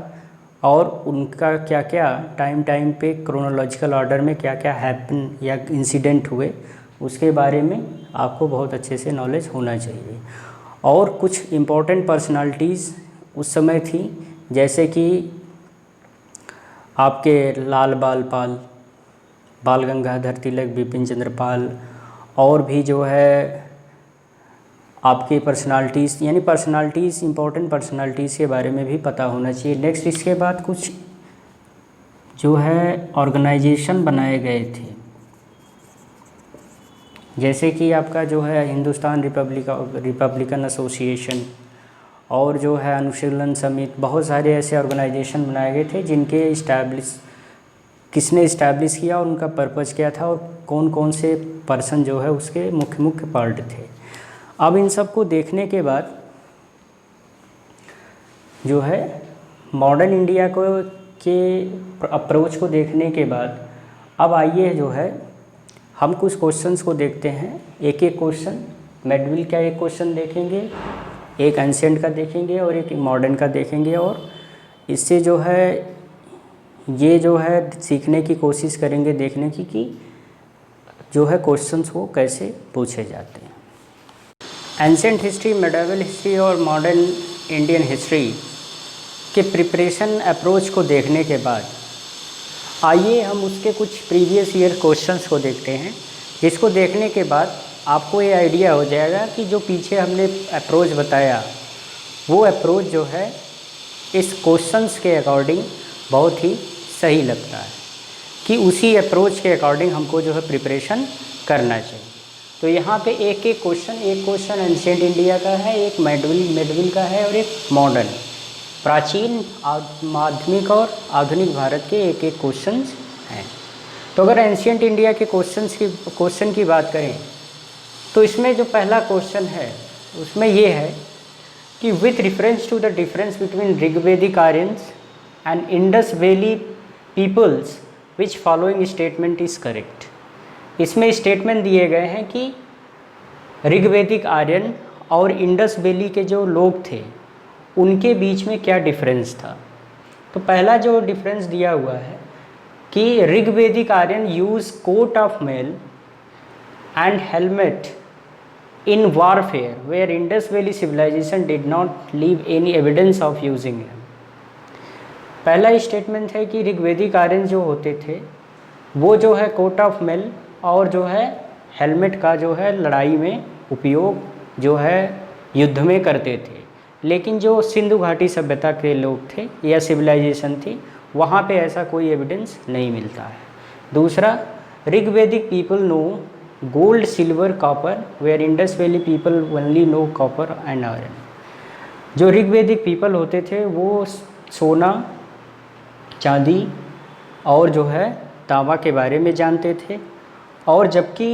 और उनका क्या क्या टाइम पे क्रोनोलॉजिकल ऑर्डर में क्या क्या हैपन या इंसिडेंट हुए, उसके बारे में आपको बहुत अच्छे से नॉलेज होना चाहिए। और कुछ इम्पोर्टेंट पर्सनालिटीज़ उस समय थी, जैसे कि आपके लाल बाल गंगाधर तिलक, बिपिन चंद्र पाल, और भी जो है आपके पर्सनालिटीज़, यानी इम्पोर्टेंट पर्सनालिटीज़ के बारे में भी पता होना चाहिए। नेक्स्ट इसके बाद कुछ जो है ऑर्गेनाइजेशन बनाए गए थे, जैसे कि आपका जो है हिंदुस्तान रिपब्लिकन एसोसिएशन और जो है अनुशीलन समिति, बहुत सारे ऐसे ऑर्गेनाइजेशन बनाए गए थे जिनके किसने इस्टेब्लिश किया और उनका पर्पज़ क्या था और कौन कौन से पर्सन जो है उसके मुख्य मुख्य पार्ट थे। अब इन सब को देखने के बाद जो है मॉडर्न इंडिया को के अप्रोच को देखने के बाद अब आइए जो है हम कुछ क्वेश्चंस को देखते हैं, एक एक क्वेश्चन। मेडविल का एक क्वेश्चन देखेंगे, एक एंशिएंट का देखेंगे और एक मॉडर्न का देखेंगे, और इससे जो है ये जो है सीखने की कोशिश करेंगे, देखने की कि जो है क्वेश्चंस वो कैसे पूछे जाते हैं। एंशिएंट हिस्ट्री, मेडिवल हिस्ट्री और मॉडर्न इंडियन हिस्ट्री के प्रिपरेशन अप्रोच को देखने के बाद आइए हम उसके कुछ प्रीवियस ईयर क्वेश्चंस को देखते हैं, जिसको देखने के बाद आपको ये आइडिया हो जाएगा कि जो पीछे हमने अप्रोच बताया वो अप्रोच जो है इस क्वेश्चंस के अकॉर्डिंग बहुत ही सही लगता है, कि उसी अप्रोच के अकॉर्डिंग हमको जो है प्रिपरेशन करना चाहिए। तो यहाँ पे एक क्वेश्चन एंशिएंट इंडिया का है, एक मेडविल का है और एक मॉडर्न प्राचीन माध्यमिक और आधुनिक भारत के एक एक क्वेश्चंस हैं। तो अगर एंशिएंट इंडिया के क्वेश्चन की बात करें तो इसमें जो पहला क्वेश्चन है उसमें ये है कि with reference to the difference between Rigvedic Aryans and Indus valley peoples which following statement is correct. इसमें स्टेटमेंट दिए गए हैं कि ऋग्वेदिक आर्यन और इंडस वैली के जो लोग थे उनके बीच में क्या डिफरेंस था। तो पहला जो डिफरेंस दिया हुआ है कि Rigvedic Aryan use coat of mail and helmet in warfare where Indus valley civilisation did not leave any evidence of using him. पहला स्टेटमेंट है कि ऋग्वेदिक आर्यन जो होते थे वो जो है कोट ऑफ मेल और जो है हेलमेट का जो है लड़ाई में उपयोग जो है युद्ध में करते थे, लेकिन जो सिंधु घाटी सभ्यता के लोग थे या सिविलाइजेशन थी वहाँ पे ऐसा कोई एविडेंस नहीं मिलता है। दूसरा, Rigvedic people know gold silver copper where Indus valley people only know copper and iron. जो ऋग्वेदिक पीपल होते थे वो सोना, चांदी और जो है तांबा के बारे में जानते थे, और जबकि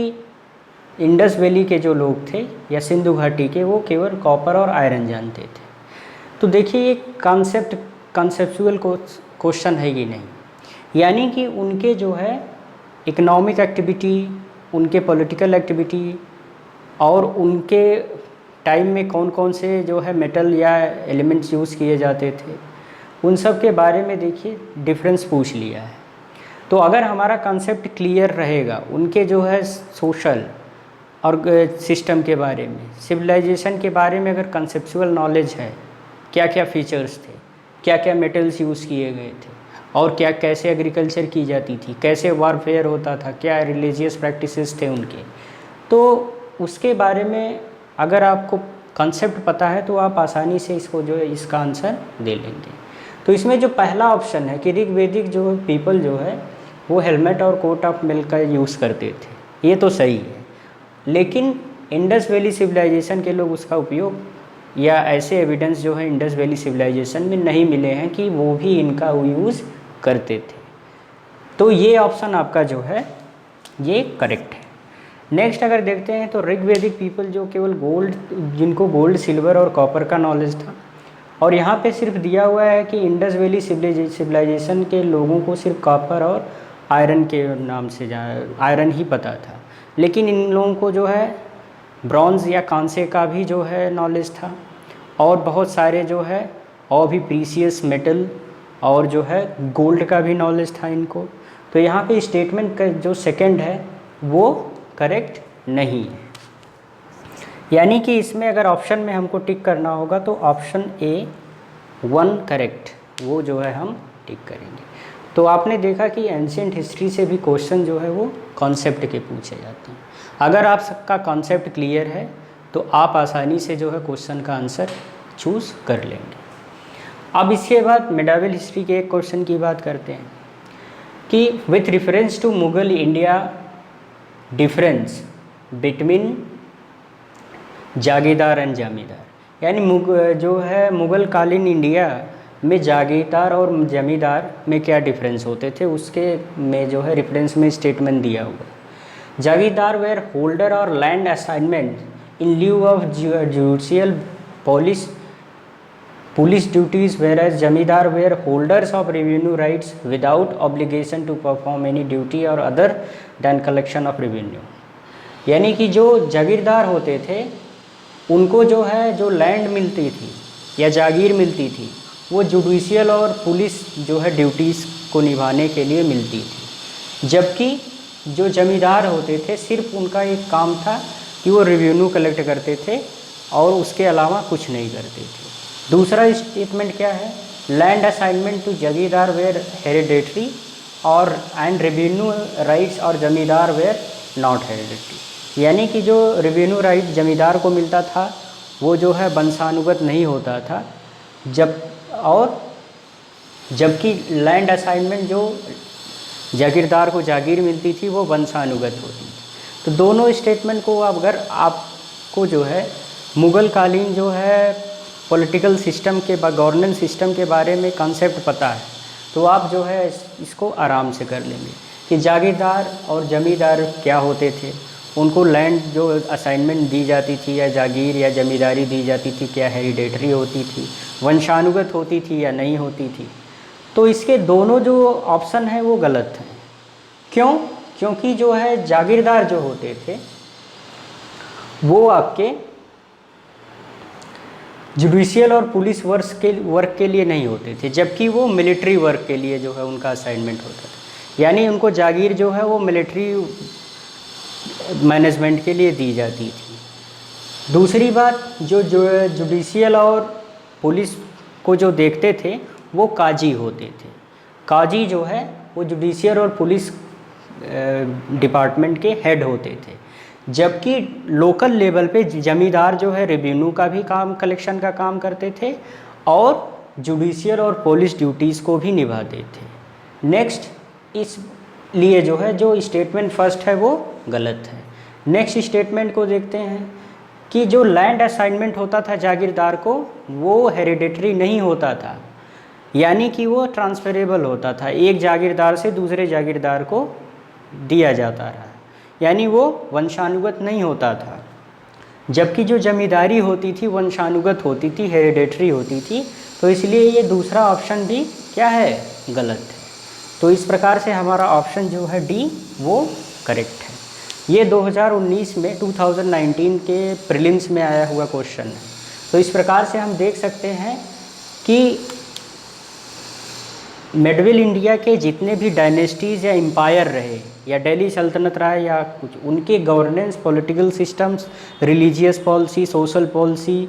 इंडस वैली के जो लोग थे या सिंधु घाटी के वो केवल कॉपर और आयरन जानते थे। तो देखिए ये कॉन्सेप्चुअल क्वेश्चन है कि नहीं, यानी कि उनके जो है इकोनॉमिक एक्टिविटी, उनके पॉलिटिकल एक्टिविटी और उनके टाइम में कौन कौन से जो है मेटल या एलिमेंट्स यूज़ किए जाते थे उन सब के बारे में देखिए डिफरेंस पूछ लिया है। तो अगर हमारा कॉन्सेप्ट क्लियर रहेगा उनके जो है सोशल और सिस्टम के बारे में, सिविलाइजेशन के बारे में अगर कंसेप्चुअल नॉलेज है, क्या क्या फीचर्स थे, क्या क्या मेटल्स यूज़ किए गए थे और क्या कैसे एग्रीकल्चर की जाती थी, कैसे वारफेयर होता था, क्या रिलीजियस प्रैक्टिसेस थे उनके, तो उसके बारे में अगर आपको कंसेप्ट पता है तो आप आसानी से इसको जो है इसका आंसर दे लेंगे। तो इसमें जो पहला ऑप्शन है कि ऋग्वेदिक जो पीपल जो है वो हेलमेट और कोट ऑफ मेल का यूज़ करते थे, ये तो सही है, लेकिन इंडस वैली सिविलाइजेशन के लोग उसका उपयोग या ऐसे एविडेंस जो है इंडस वैली सिविलाइजेशन में नहीं मिले हैं कि वो भी इनका यूज़ करते थे। तो ये ऑप्शन आपका जो है ये करेक्ट है। नेक्स्ट अगर देखते हैं तो ऋग्वेदिक पीपल जो केवल गोल्ड, जिनको गोल्ड, सिल्वर और कॉपर का नॉलेज था, और यहाँ पे सिर्फ दिया हुआ है कि इंडस वैली सिविलाइजेशन के लोगों को सिर्फ कॉपर और आयरन के नाम से आयरन ही पता था, लेकिन इन लोगों को जो है ब्रॉन्ज़ या कांसे का भी जो है नॉलेज था और बहुत सारे जो है और भी प्रीसियस मेटल और जो है गोल्ड का भी नॉलेज था इनको। तो यहाँ पे स्टेटमेंट का जो सेकंड है वो करेक्ट नहीं है, यानी कि इसमें अगर ऑप्शन में हमको टिक करना होगा तो ऑप्शन ए 1 करेक्ट वो जो है हम टिक करेंगे। तो आपने देखा कि एंशिएंट हिस्ट्री से भी क्वेश्चन जो है वो कॉन्सेप्ट के पूछे जाते हैं। अगर आप सबका कॉन्सेप्ट क्लियर है तो आप आसानी से जो है क्वेश्चन का आंसर चूज़ कर लेंगे। अब इसके बाद मेडिवल हिस्ट्री के एक क्वेश्चन की बात करते हैं। कि with reference to Mughal India difference between jagirdar and zamindar, यानी जो है मुग़ल कालीन इंडिया में जागीरदार और जमींदार में क्या डिफरेंस होते थे, उसके में जो है रेफरेंस में स्टेटमेंट दिया हुआ। जागीरदार वेर होल्डर और land assignment in lieu of judicial police duties, whereas zamindar were holders of revenue rights without obligation to perform any duty और other than collection of revenue. यानी कि जो जागीरदार होते थे उनको जो है जो लैंड मिलती थी या जागीर मिलती थी वो जुडिशियल और पुलिस जो है ड्यूटीज़ को निभाने के लिए मिलती थी, जबकि जो जमींदार होते थे सिर्फ उनका एक काम था कि वो रेवेन्यू कलेक्ट करते थे और उसके अलावा कुछ नहीं करते थे। दूसरा स्टेटमेंट क्या है, लैंड असाइनमेंट टू जमींदार वेयर हेरिडेटरी और एंड रेवेन्यू राइट्स और जमींदार वेयर नॉट हेरिडेटरी, यानी कि जो रेवेन्यू राइट जमींदार को मिलता था वो जो है वंशानुगत नहीं होता था, जबकि लैंड असाइनमेंट जो जागीरदार को जागीर मिलती थी वो वंशानुगत होती थी। तो दोनों स्टेटमेंट को अगर आपको जो है मुग़ल कालीन जो है पॉलिटिकल सिस्टम के गवर्नेंस सिस्टम के बारे में कॉन्सेप्ट पता है तो आप जो है इसको आराम से कर लेंगे कि जागीरदार और जमींदार क्या होते थे, उनको लैंड जो असाइनमेंट दी जाती थी या जागीर या जमींदारी दी जाती थी क्या हेरिडेटरी होती थी, वंशानुगत होती थी या नहीं होती थी। तो इसके दोनों जो ऑप्शन हैं वो गलत हैं। क्यों? क्योंकि जो है जागीरदार जो होते थे वो आपके जुडिशियल और पुलिस वर्क के लिए नहीं होते थे, जबकि वो मिलिट्री वर्क के लिए जो है उनका असाइनमेंट होता था, यानी उनको जागीर जो है वो मिलिट्री मैनेजमेंट के लिए दी जाती थी। दूसरी बात जो जुडिशियल और पुलिस को जो देखते थे वो काजी होते थे। काजी जो है वो जुडिशियल और पुलिस डिपार्टमेंट के हेड होते थे, जबकि लोकल लेवल पे जमींदार जो है रेवेन्यू का भी काम कलेक्शन का काम करते थे और जुडिशियल और पुलिस ड्यूटीज़ को भी निभाते थे। नेक्स्ट, इसलिए जो है जो स्टेटमेंट फर्स्ट है वो गलत है। नेक्स्ट स्टेटमेंट को देखते हैं कि जो लैंड असाइनमेंट होता था जागीरदार को वो हेरिडेटरी नहीं होता था, यानी कि वो ट्रांसफरेबल होता था, एक जागीरदार से दूसरे जागीरदार को दिया जाता रहा, यानी वो वंशानुगत नहीं होता था। जबकि जो जमींदारी होती थी वंशानुगत होती थी, हेरिडेटरी होती थी, तो इसलिए ये दूसरा ऑप्शन भी क्या है, गलत है। तो इस प्रकार से हमारा ऑप्शन जो है डी वो करेक्ट है। ये 2019 में 2019 के प्रीलिम्स में आया हुआ क्वेश्चन है। तो इस प्रकार से हम देख सकते हैं कि मिडिवल इंडिया के जितने भी डायनेस्टीज़ या एम्पायर रहे या दिल्ली सल्तनत रहा या कुछ, उनके governance, political systems, religious policy, social policy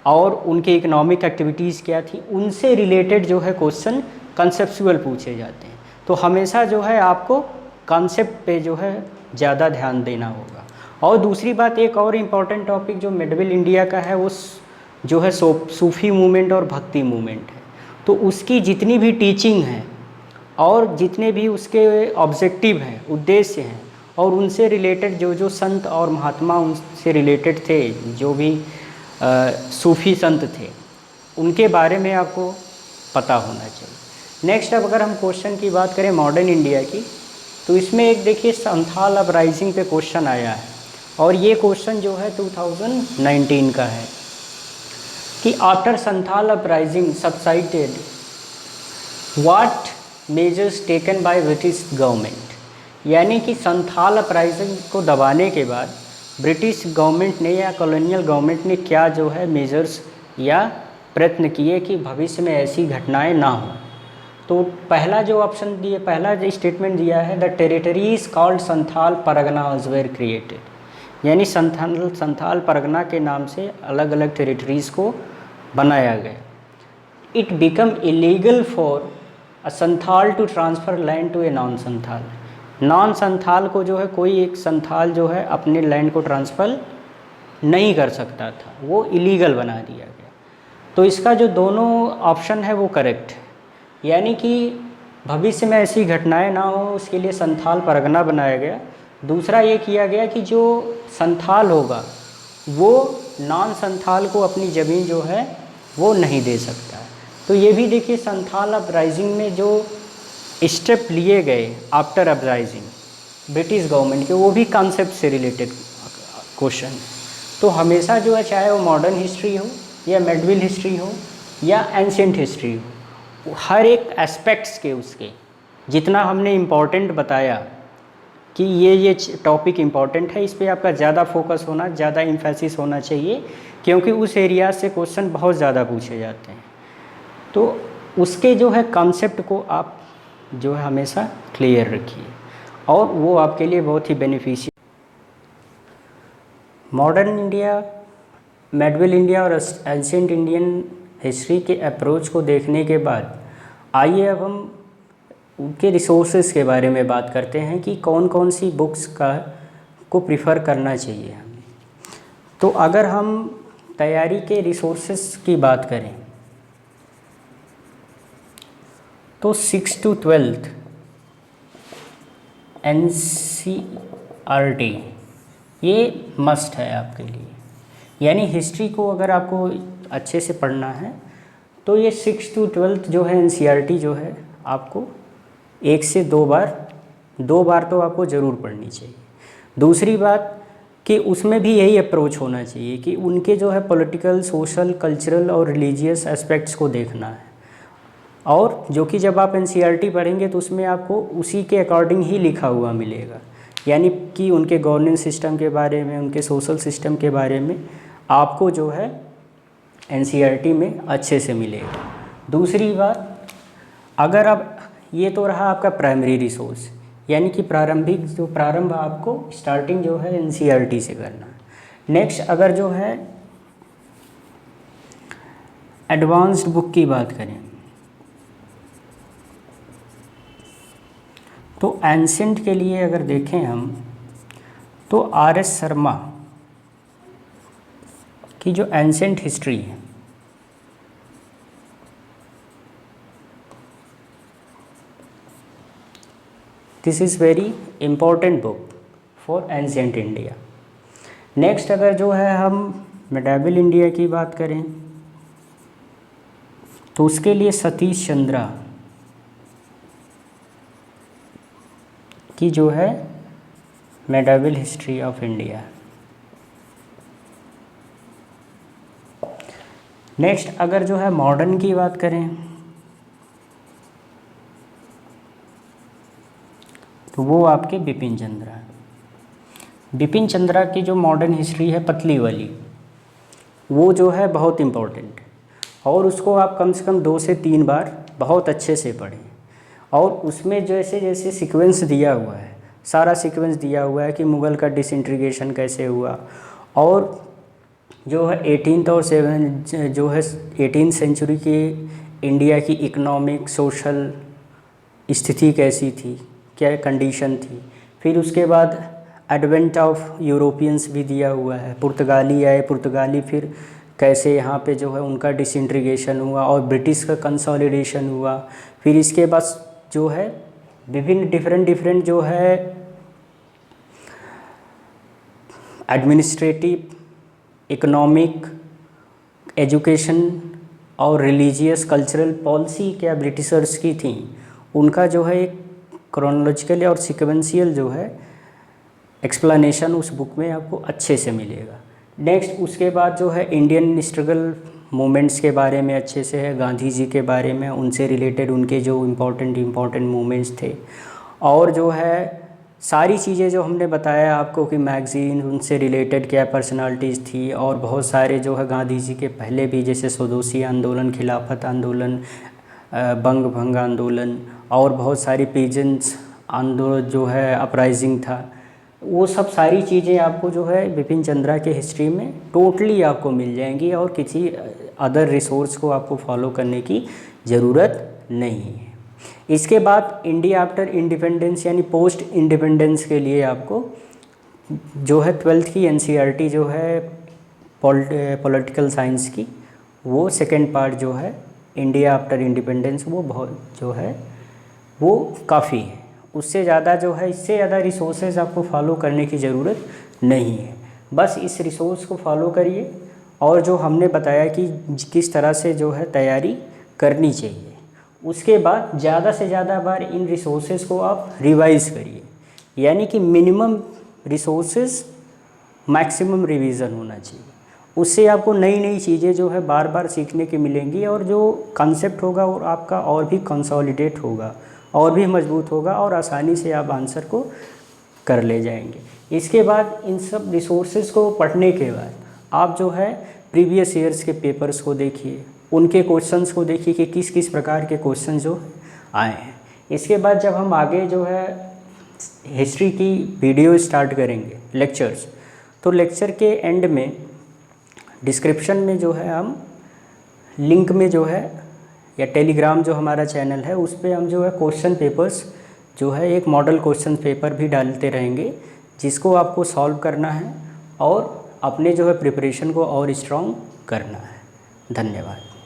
और उनके इकोनॉमिक एक्टिविटीज़ क्या थी, उनसे रिलेटेड जो है क्वेश्चन कंसेप्चुअल पूछे जाते हैं। तो हमेशा जो है आपको कॉन्सेप्ट पे जो है ज़्यादा ध्यान देना होगा। और दूसरी बात, एक और इम्पॉर्टेंट टॉपिक जो मिडिवल इंडिया का है वो जो है सूफी मूवमेंट और भक्ति मूवमेंट है। तो उसकी जितनी भी टीचिंग है और जितने भी उसके ऑब्जेक्टिव हैं, उद्देश्य हैं, और उनसे रिलेटेड जो जो संत और महात्मा उनसे रिलेटेड थे, जो भी सूफी संत थे, उनके बारे में आपको पता होना चाहिए। नेक्स्ट, अब अगर हम क्वेश्चन की बात करें मॉडर्न इंडिया की, तो इसमें एक देखिए संथाल अपराइजिंग पे क्वेश्चन आया है और ये क्वेश्चन जो है 2019 का है कि after Santhal uprising subsided what measures taken by British government, यानी कि संथाल अपराइजिंग को दबाने के बाद ब्रिटिश गवर्नमेंट ने या कॉलोनियल गवर्नमेंट ने क्या जो है मेजर्स या प्रयत्न किए कि भविष्य में ऐसी घटनाएं ना हो। तो पहला जो ऑप्शन दिए, पहला जो स्टेटमेंट दिया है, the territories called Santhal Parganas were created, यानी संथाल परगना के नाम से अलग अलग टेरिटरीज़ को बनाया गया। It become illegal for a Santhal to transfer land to a non Santhal, non Santhal को जो है कोई एक संथाल जो है अपने लैंड को ट्रांसफ़र नहीं कर सकता था, वो इलीगल बना दिया गया। तो इसका जो दोनों ऑप्शन है वो करेक्ट है, यानी कि भविष्य में ऐसी घटनाएं ना हो उसके लिए संथाल परगना बनाया गया। दूसरा ये किया गया कि जो संथाल होगा वो नॉन संथाल को अपनी ज़मीन जो है वो नहीं दे सकता है। तो ये भी देखिए संथाल अपराइजिंग में जो स्टेप लिए गए आफ्टर अपराइजिंग ब्रिटिश गवर्नमेंट के, वो भी कॉन्सेप्ट से रिलेटेड क्वेश्चन। तो हमेशा जो है चाहे वो मॉडर्न हिस्ट्री हो या मेडिवल हिस्ट्री हो या एंशिएंट हिस्ट्री हो, हर एक एस्पेक्ट्स के उसके जितना हमने इम्पोर्टेंट बताया कि ये टॉपिक इम्पॉर्टेंट है, इस पे आपका ज़्यादा फोकस होना, ज़्यादा इम्फेसिस होना चाहिए, क्योंकि उस एरिया से क्वेश्चन बहुत ज़्यादा पूछे जाते हैं। तो उसके जो है कॉन्सेप्ट को आप जो है हमेशा क्लियर रखिए और वो आपके लिए बहुत ही beneficial. Modern India, medieval India और एंशिएंट इंडियन हिस्ट्री के अप्रोच को देखने के बाद आइए अब हम उनके रिसोर्सेज के बारे में बात करते हैं कि कौन कौन सी बुक्स को प्रिफ़र करना चाहिए हमें। तो अगर हम तैयारी के रिसोर्सेज की बात करें तो 6 to 12 NCERT ये मस्ट है आपके लिए। यानी हिस्ट्री को अगर आपको अच्छे से पढ़ना है तो ये 6 to 12 जो है NCERT जो है आपको 1 से 2 बार तो आपको ज़रूर पढ़नी चाहिए। दूसरी बात कि उसमें भी यही अप्रोच होना चाहिए कि उनके जो है पॉलिटिकल, सोशल, कल्चरल और रिलीजियस एस्पेक्ट्स को देखना है, और जो कि जब आप NCERT पढ़ेंगे तो उसमें आपको उसी के अकॉर्डिंग ही लिखा हुआ मिलेगा। यानी कि उनके गवर्नेंस सिस्टम के बारे में, उनके सोशल सिस्टम के बारे में आपको जो है NCERT में अच्छे से मिलेगा। दूसरी बात, अगर आप, ये तो रहा आपका प्राइमरी रिसोर्स, यानी कि प्रारंभ आपको स्टार्टिंग जो है NCERT से करना है। नेक्स्ट अगर जो है एडवांस्ड बुक की बात करें तो एंशिएंट के लिए अगर देखें हम तो RS शर्मा की जो एंशिएंट हिस्ट्री है this is very important book for ancient India. Next अगर जो है हम मेडिवल इंडिया की बात करें तो उसके लिए सतीश चंद्रा की जो है medieval history of India. Next अगर जो है मॉडर्न की बात करें तो वो आपके बिपिन चंद्रा की जो मॉडर्न हिस्ट्री है पतली वाली, वो जो है बहुत इम्पोर्टेंट है और उसको आप कम से कम 2 से 3 बार बहुत अच्छे से पढ़ें। और उसमें जैसे जैसे सीक्वेंस दिया हुआ है, सारा सीक्वेंस दिया हुआ है कि मुग़ल का डिसइंटीग्रेशन कैसे हुआ, और जो है 18th सेंचुरी के इंडिया की इकोनॉमिक, सोशल स्थिति कैसी थी, क्या कंडीशन थी। फिर उसके बाद एडवेंट ऑफ यूरोपियंस भी दिया हुआ है, पुर्तगाली आए, पुर्तगाली फिर कैसे यहाँ पे जो है उनका डिसइंटीग्रेशन हुआ और ब्रिटिश का कंसोलिडेशन हुआ। फिर इसके बाद जो है विभिन्न डिफरेंट जो है एडमिनिस्ट्रेटिव, इकोनॉमिक, एजुकेशन और रिलीजियस, कल्चरल पॉलिसी क्या ब्रिटिशर्स की थी, उनका जो है एक क्रोनोलॉजिकल और सीक्वेंशियल जो है एक्सप्लेनेशन उस बुक में आपको अच्छे से मिलेगा। नेक्स्ट उसके बाद जो है इंडियन स्ट्रगल मूवमेंट्स के बारे में अच्छे से है, गांधी जी के बारे में, उनसे रिलेटेड उनके जो इम्पोर्टेंट मूवमेंट्स थे, और जो है सारी चीज़ें जो हमने बताया आपको कि मैगज़ीन, उनसे रिलेटेड क्या पर्सनालिटीज़ थी, और बहुत सारे जो है गांधी जी के पहले भी जैसे स्वदेशी आंदोलन, खिलाफत आंदोलन, बंग भंग आंदोलन और बहुत सारी पीजेंट्स आंदोलन जो है अपराइजिंग था, वो सब सारी चीज़ें आपको जो है बिपिन चंद्रा के हिस्ट्री में टोटली आपको मिल जाएंगी और किसी अदर रिसोर्स को आपको फॉलो करने की ज़रूरत नहीं है। इसके बाद इंडिया आफ्टर इंडिपेंडेंस यानी पोस्ट इंडिपेंडेंस के लिए आपको जो है 12th की NCERT जो है पॉलिटिकल साइंस की, वो सेकेंड पार्ट जो है इंडिया आफ्टर इंडिपेंडेंस, वो बहुत जो है वो काफ़ी है। उससे ज़्यादा जो है, इससे ज़्यादा रिसोर्सेज आपको फॉलो करने की ज़रूरत नहीं है। बस इस रिसोर्स को फॉलो करिए और जो हमने बताया कि किस तरह से जो है तैयारी करनी चाहिए, उसके बाद ज़्यादा से ज़्यादा बार इन रिसोर्सेज को आप रिवाइज़ करिए। यानी कि मिनिमम रिसोर्सेज मैक्सिमम रिवीजन होना चाहिए। उससे आपको नई नई चीज़ें जो है बार बार सीखने की मिलेंगी और जो कंसेप्ट होगा और आपका और भी कंसोलिडेट होगा और भी मजबूत होगा और आसानी से आप आंसर को कर ले जाएंगे। इसके बाद इन सब रिसोर्सेज को पढ़ने के बाद आप जो है प्रीवियस ईयर्स के पेपर्स को देखिए, उनके क्वेश्चंस को देखिए कि किस किस प्रकार के क्वेश्चन जो आए हैं। इसके बाद जब हम आगे जो है हिस्ट्री की वीडियो स्टार्ट करेंगे, लेक्चर्स, तो लेक्चर के एंड में डिस्क्रिप्शन में जो है हम लिंक में जो है या टेलीग्राम जो हमारा चैनल है उस पर हम जो है क्वेश्चन पेपर्स जो है एक मॉडल क्वेश्चन पेपर भी डालते रहेंगे, जिसको आपको सॉल्व करना है और अपने जो है प्रिपरेशन को और स्ट्रॉन्ग करना है। धन्यवाद।